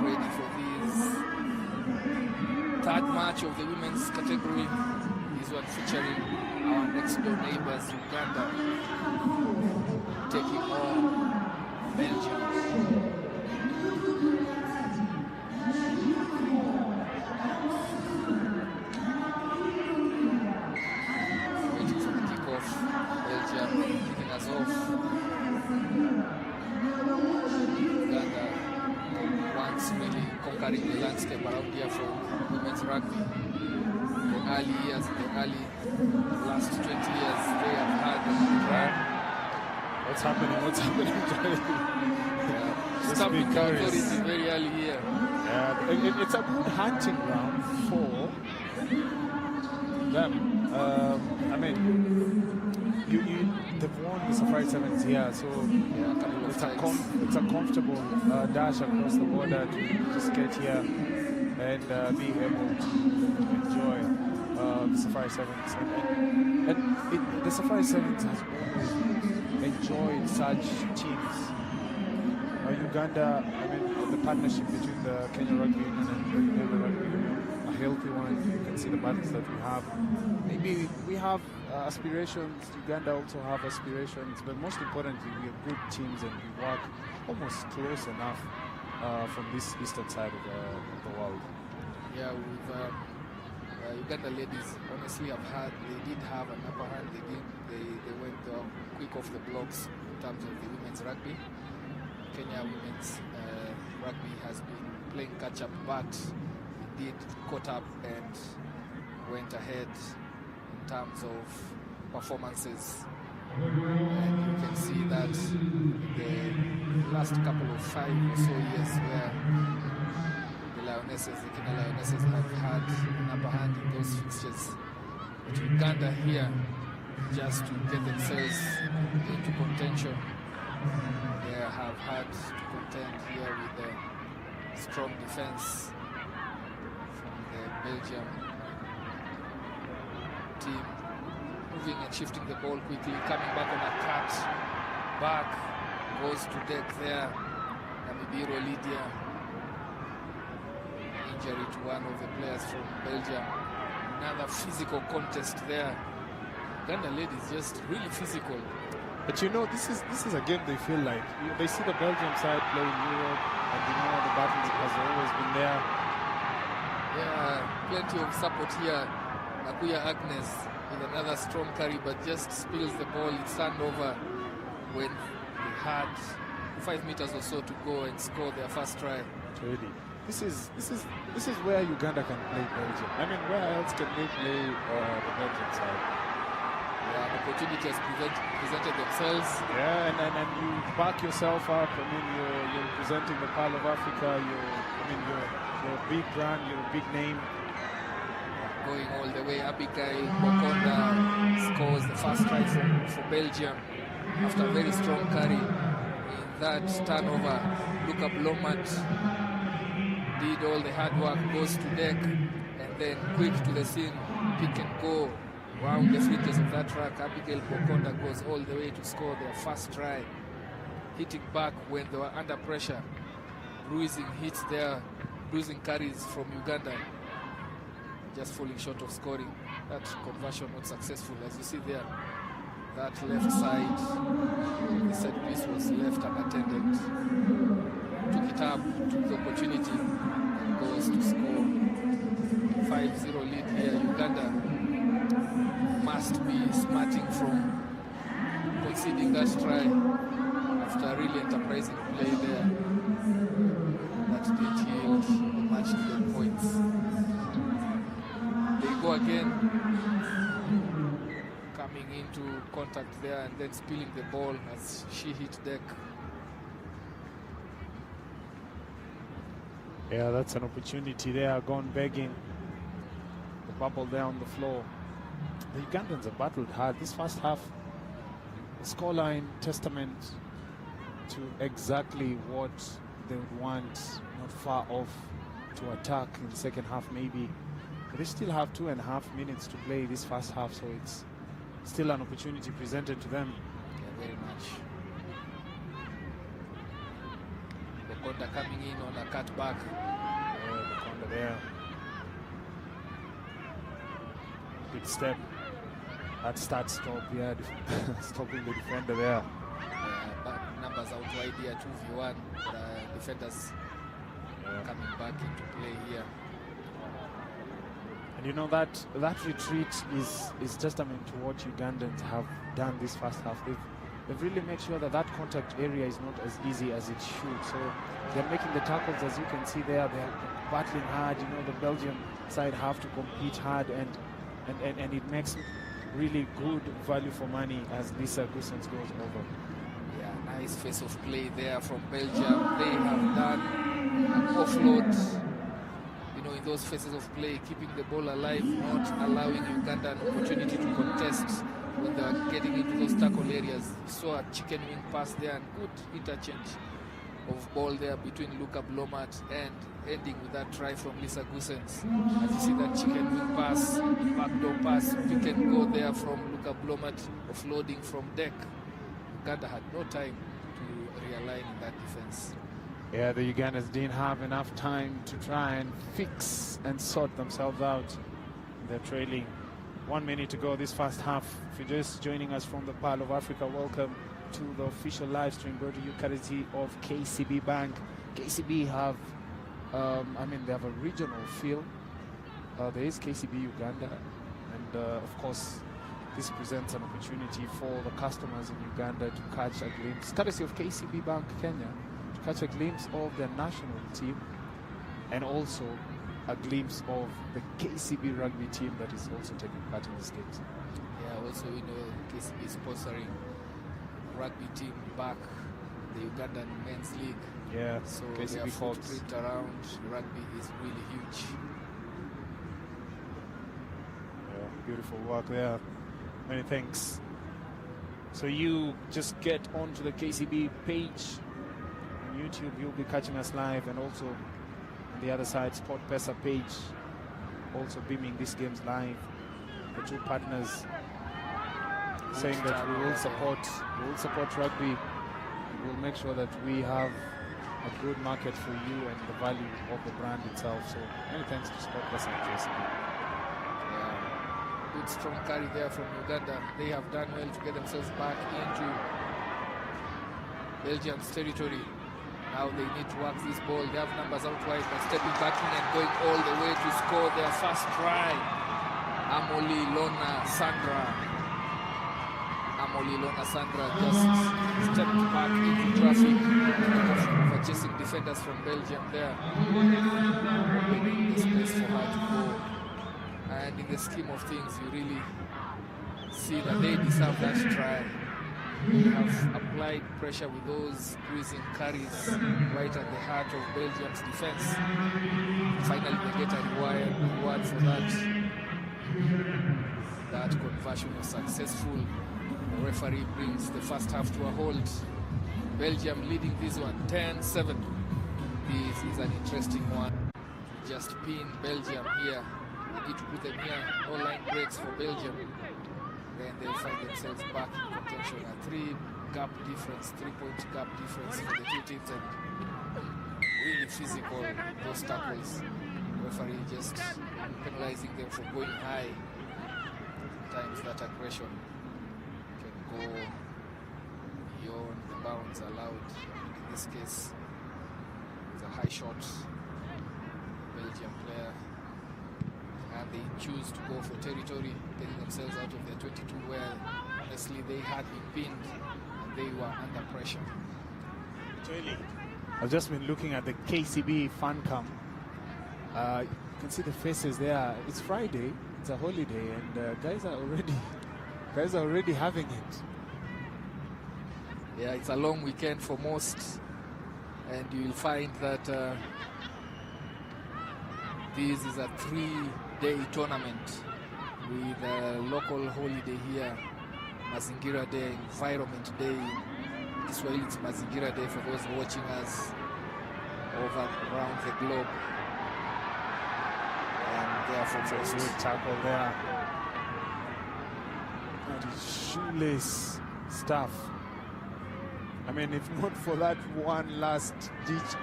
ready for this third match of the women's category. This one featuring our next door neighbors, Uganda, taking on Belgium. Waiting for the kickoff. Belgium kicking us off. Uganda once really conquering the landscape around here for women's rugby. The early years, the last 20 years, they have had a run. What's happening? Stamping authority very early here. Yeah, it's a good hunting ground for them. I mean, they've won the Safari Sevens here, so it's a comfortable dash across the border to just get here and being able to enjoy the Safari Sevens. And the Safari Sevens has always enjoyed such teams. Uganda, I mean, the partnership between the Kenya Rugby Union and the Uganda Rugby Union, a healthy one. You can see the battles that we have. Maybe we have aspirations, Uganda also have aspirations, but most importantly, we are good teams and we work almost close enough from this eastern side of the world. Yeah, with Uganda ladies, honestly, they did have an upper hand. They went quick off the blocks in terms of the women's rugby. Kenya women's rugby has been playing catch up, but did caught up and went ahead in terms of performances. And you can see that the last couple of 5 or so years where the Kenya Lionesses have had an upper hand in those fixtures. But Uganda here, just to get themselves into contention, they have had to contend here with the strong defense from the Belgium team. Moving and shifting the ball quickly, coming back on a cut. Back, goes to deck there. Namibiro Lydia. Injury to one of the players from Belgium. Another physical contest there. Uganda ladies just really physical. But you know, this is a game they feel like. They see the Belgium side play in Europe, and you know the battle has always been there. Yeah, plenty of support here. Nakuya Agnes with another strong carry, but just spills the ball. It's turned over when they had 5 meters or so to go and score their first try. Really, this is where Uganda can play Belgium. I mean, where else can they play the Belgian side? Yeah, the opportunity has presented themselves. Yeah, and you back yourself up. I mean, you're representing the Pearl of Africa. You're a big brand. You're a big name. Going all the way, Abigail Bokonda scores the first try for Belgium after a very strong carry. In that turnover, Luca Blomat did all the hard work, goes to deck, and then quick to the scene, pick and go around the fringes of that track. Abigail Bokonda goes all the way to score their first try, hitting back when they were under pressure. Bruising hits there, bruising carries from Uganda, just falling short of scoring. That conversion not successful, as you see there. That left side, the set piece was left unattended. Took it up, took the opportunity, and goes to score. 5-0 lead here. Uganda must be smarting from conceding that try after really enterprising play there. That did yield the match needed points. They go again, coming into contact there and then spilling the ball as she hit deck. Yeah, that's an opportunity there, gone begging. The bubble there on the floor. The Ugandans have battled hard. This first half, the scoreline testament to exactly what they would want, not far off to attack in the second half maybe. But they still have 2.5 minutes to play this first half, so it's still an opportunity presented to them. Yeah, very much. Uganda coming in on a cutback. Uganda there. Big step. That stop, yeah, stopping the defender there. Back numbers out wide here, 2v1. Defenders coming back into play here. And you know that retreat is testament to what Ugandans have done this first half. They've really made sure that contact area is not as easy as it should. So they're making the tackles, as you can see there. They're battling hard. You know, the Belgium side have to compete hard, and it makes really good value for money as Lisa Gusens goes over. Yeah, nice face of play there from Belgium. They have done an offload, you know, in those phases of play, keeping the ball alive, not allowing Uganda an opportunity to contest when they are getting into those tackle areas. We saw a chicken wing pass there and good interchange of ball there between Luka Blomat and ending with that try from Lisa Gusens. As you see that chicken wing pass, backdoor pass, pick and go there from Luka Blomat, offloading from deck. Uganda had no time to realign in that defense. Yeah, the Ugandans didn't have enough time to try and fix and sort themselves out. They're trailing. 1 minute to go this first half. If you're just joining us from the Pearl of Africa, welcome to the official live stream brought to you courtesy of KCB Bank. KCB have, they have a regional feel. There is KCB Uganda, and of course, this presents an opportunity for the customers in Uganda to catch a glimpse, courtesy of KCB Bank Kenya, to catch a glimpse of their national team, and also a glimpse of the KCB rugby team that is also taking part in these games. Yeah, also we know KCB is sponsoring rugby team back, the Ugandan Men's League. Yeah, so KCB their Fox. footprint around rugby is really huge. Yeah, beautiful work there. Many thanks. So you just get onto the KCB page on YouTube. You'll be catching us live, and also on the other side, Sportpesa page, also beaming these games live. The two partners saying that we will support rugby. We'll make sure that we have a good market for you and the value of the brand itself. So many thanks to Sportpesa and KCB. Yeah, good strong carry there from Uganda. They have done well to get themselves back into Belgium's territory. Now they need to work this ball. They have numbers out wide, but stepping back in and going all the way to score their first try. Amoli Lona Sandra just stepped back into traffic, over chasing defenders from Belgium there. Making space for her to go. And in the scheme of things, you really see that they deserve that try. They have applied pressure with those squeezing carries right at the heart of Belgium's defense. Finally, they get a reward for that. That conversion was successful. The referee brings the first half to a halt. Belgium leading this one 10-7. This is an interesting one. Just pin Belgium here. They need to put them here. No line breaks for Belgium. Then they'll find themselves back in contention. A 3-point gap difference for the two teams, and really physical, those tackles. The referee just penalizing them for going high. Sometimes that aggression can go beyond the bounds allowed. In this case, it's a high shot, Belgium player, and they choose to go for territory, getting themselves out of their 22, where honestly they had been pinned and they were under pressure. I've just been looking at the KCB fan cam. You can see the faces there. It's Friday, it's a holiday, and guys are already having it. Yeah, it's a long weekend for most, and you will find that this is a 3-day tournament with a local holiday here, Mazingira Day, Environment Day. This way it's Mazingira Day for those watching us around the globe. And therefore, it's a good tackle there. That is shoeless stuff. I mean, if not for that one last ditch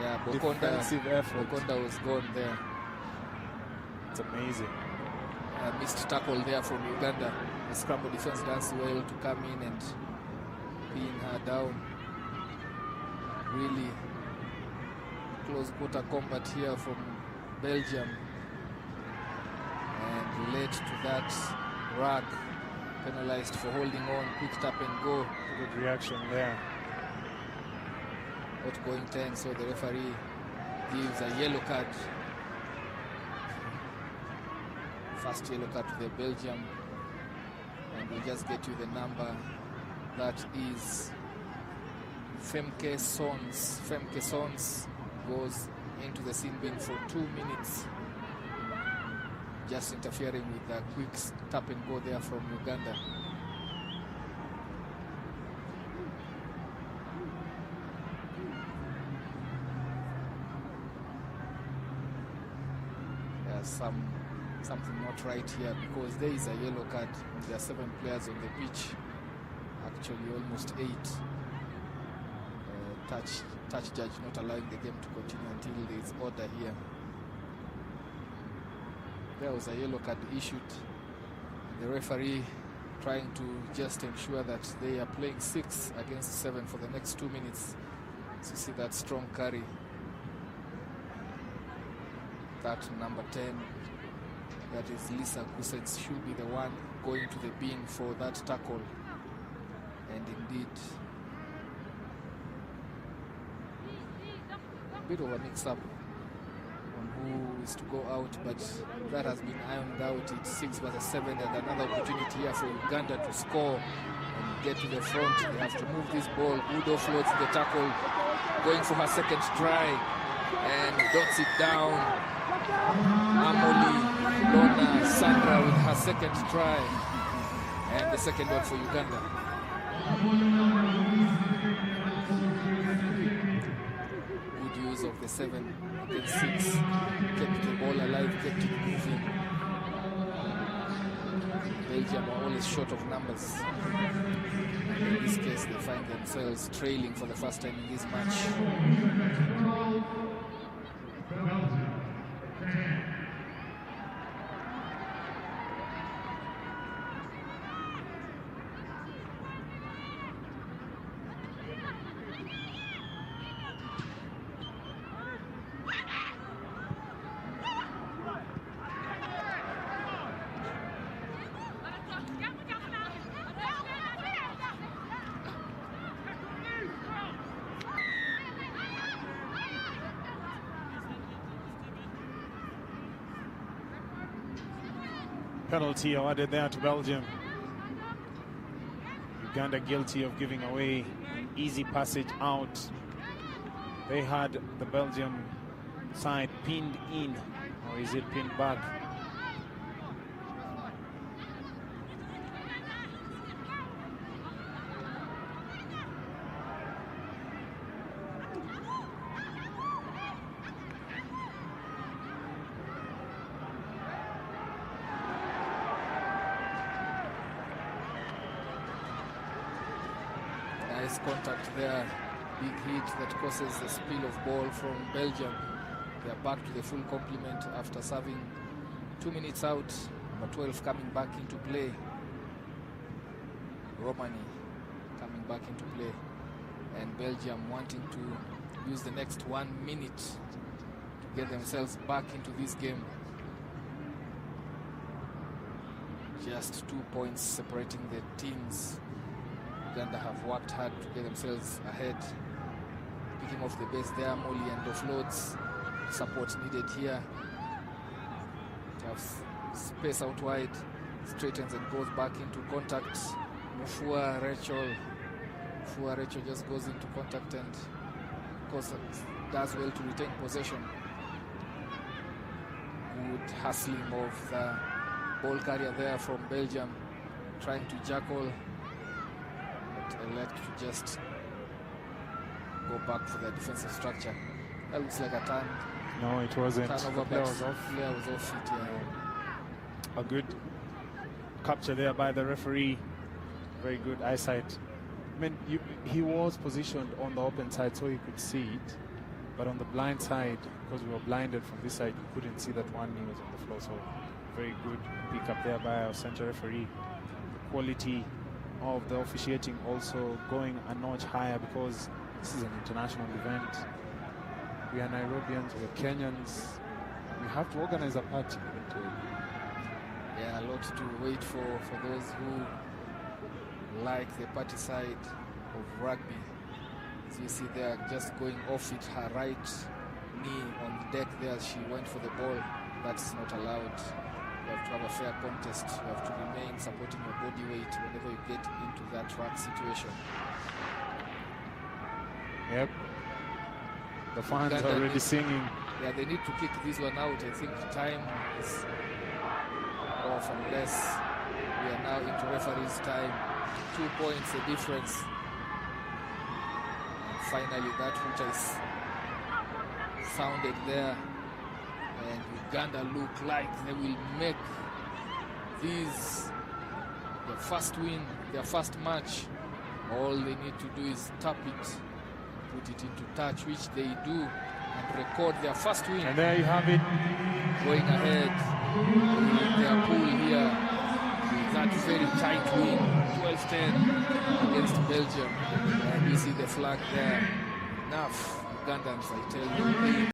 Yeah, defensive effort. Bokonda was gone there. It's amazing. Missed tackle there from Uganda. The scramble defense does well to come in and pin her down. Really close quarter combat here from Belgium, and led to that rug, penalized for holding on. Quick tap and go. Good reaction there. Outgoing 10, so the referee gives a yellow card. First yellow card to the Belgium, and we'll just get you the number. That is Femke Sons. Femke Sons goes into the sin bin for 2 minutes, just interfering with a quick tap and go there from Uganda. Something not right here, because there is a yellow card. There are 7 players on the pitch, actually almost 8. Touch judge not allowing the game to continue until there is order here. There was a yellow card issued. The referee trying to just ensure that they are playing 6 against 7 for the next 2 minutes. So you see that strong carry. That number 10, that is Lisa Kusets, should be the one going to the bin for that tackle. And indeed, a bit of a mix-up on who is to go out, but that has been ironed out. It's 6 versus 7, and another opportunity here for Uganda to score and get to the front. They have to move this ball. Good offloads the tackle, going for her second try, and dots it down. Amoli Lona Sandra with her second try, and the second one for Uganda. Good use of the 7 against 6, kept the ball alive, kept it moving. Belgium are always short of numbers. And in this case, they find themselves trailing for the first time in this match. Penalty awarded there to Belgium. Uganda guilty of giving away an easy passage out. They had the Belgium side pinned in, or is it pinned back? Nice contact there, big hit that causes the spill of ball from Belgium. They are back to the full complement after serving 2 minutes out. Number 12 coming back into play. Romani coming back into play. And Belgium wanting to use the next 1 minute to get themselves back into this game. Just 2 points separating the teams. Uganda have worked hard to get themselves ahead. Picking off the base there, Molly, and offloads. Support needed here. Have space out wide, straightens and goes back into contact. Mufua Rachel just goes into contact and does well to retain possession. Good hustling of the ball carrier there from Belgium, trying to jackal, but elect to just go back for the defensive structure. That looks like a turn. No, it wasn't. Turnover, The player was off. Player was off it, yeah. A good capture there by the referee. Very good eyesight. I mean, he was positioned on the open side so he could see it. But on the blind side, because we were blinded from this side, we couldn't see that one knee was on the floor. So very good pick up there by our center referee. The quality of the officiating also going a notch higher, because this is an international event. We are Nairobians, we are Kenyans. We have to organize a party. Yeah, a lot to wait for those who like the party side of rugby. As you see there, just going off it, her right knee on the deck there, she went for the ball. That's not allowed. You have to have a fair contest. You have to remain supporting your body weight whenever you get into that track situation. Yep. The fans are already singing. Yeah, they need to kick this one out. I think time is off unless we are now into referee's time. 2 points the difference. And finally, that which is sounded there. And Uganda look like they will make this their first win, their first match. All they need to do is tap it, put it into touch, which they do, and record their first win. And there you have it. Going ahead in their pool here with that very tight win, 12-10 against Belgium. And you see the flag there. Enough Ugandans, I tell you.